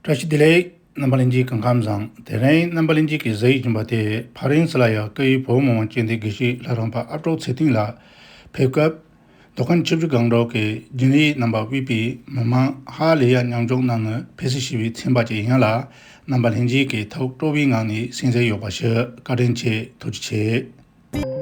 Trash delay Nambalinji Kankamzang, the rain Nambalinji is Zayjimbate, Parinsalaya, Kai Pomo, Chindi Gishi, Larampa, Atro Setting La, Pick up, Dokham Chushi Gangdruk, Jini number VP, Mama, Hali and Yangjong Nana, Pesishi, Tenpa Yala, Nambalinji, Tok Tobing Ani, Sinze Yobasha, Gardenche, Toche.